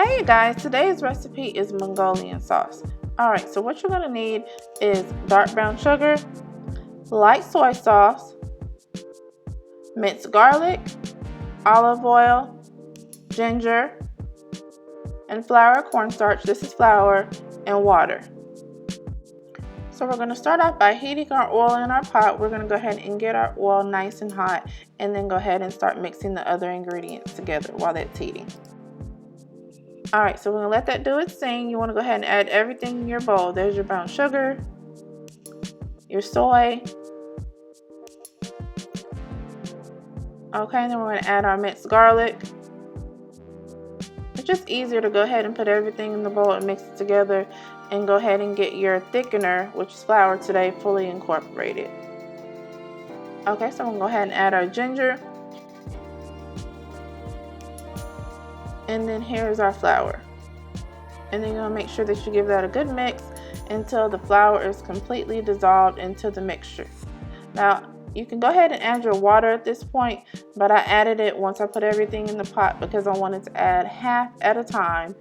Hey you guys, today's recipe is Mongolian sauce. Alright, so what you're going to need is dark brown sugar, light soy sauce, minced garlic, olive oil, ginger, and flour, cornstarch. This is flour, and water. So we're going to start off by heating our oil in our pot. We're going to go ahead and get our oil nice and hot, and then go ahead and start mixing the other ingredients together while that's heating. Alright, so we're going to let that do its thing. You want to go ahead and add everything in your bowl. There's your brown sugar, your soy. Okay, and then we're going to add our minced garlic. It's just easier to go ahead and put everything in the bowl and mix it together, and go ahead and get your thickener, which is flour today, fully incorporated. Okay, so I'm going to go ahead and add our ginger. And then here's our flour. And then you're going to make sure that you give that a good mix until the flour is completely dissolved into the mixture. Now, you can go ahead and add your water at this point, but I added it once I put everything in the pot because I wanted to add half at a time,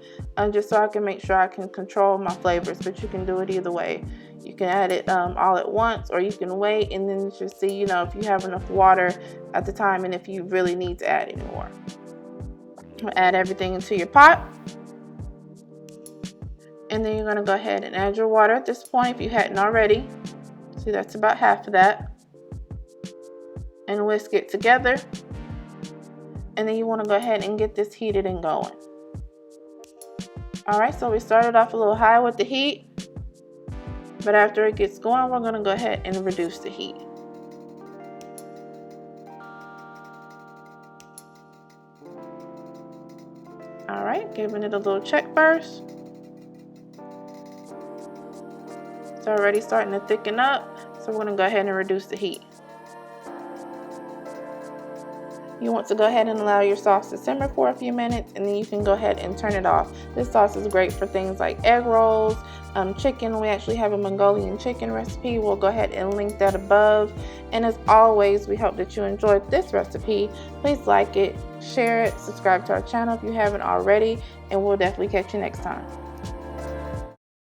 just so I can make sure I can control my flavors. But you can do it either way. You can add it all at once, or you can wait and then just see, if you have enough water at the time and if you really need to add any more. Add everything into your pot, and then you're going to go ahead and add your water at this point if you hadn't already. See, that's about half of that, and whisk it together. And then you want to go ahead and get this heated and going. Alright, so we started off a little high with the heat, but after it gets going, we're going to go ahead and reduce the heat. Alright, giving it a little check first. It's already starting to thicken up, so we're going to go ahead and reduce the heat. You want to go ahead and allow your sauce to simmer for a few minutes, and then you can go ahead and turn it off. This sauce is great for things like egg rolls, chicken. We actually have a Mongolian chicken recipe. We'll go ahead and link that above. And as always, we hope that you enjoyed this recipe. Please like it, share it, subscribe to our channel if you haven't already, and we'll definitely catch you next time.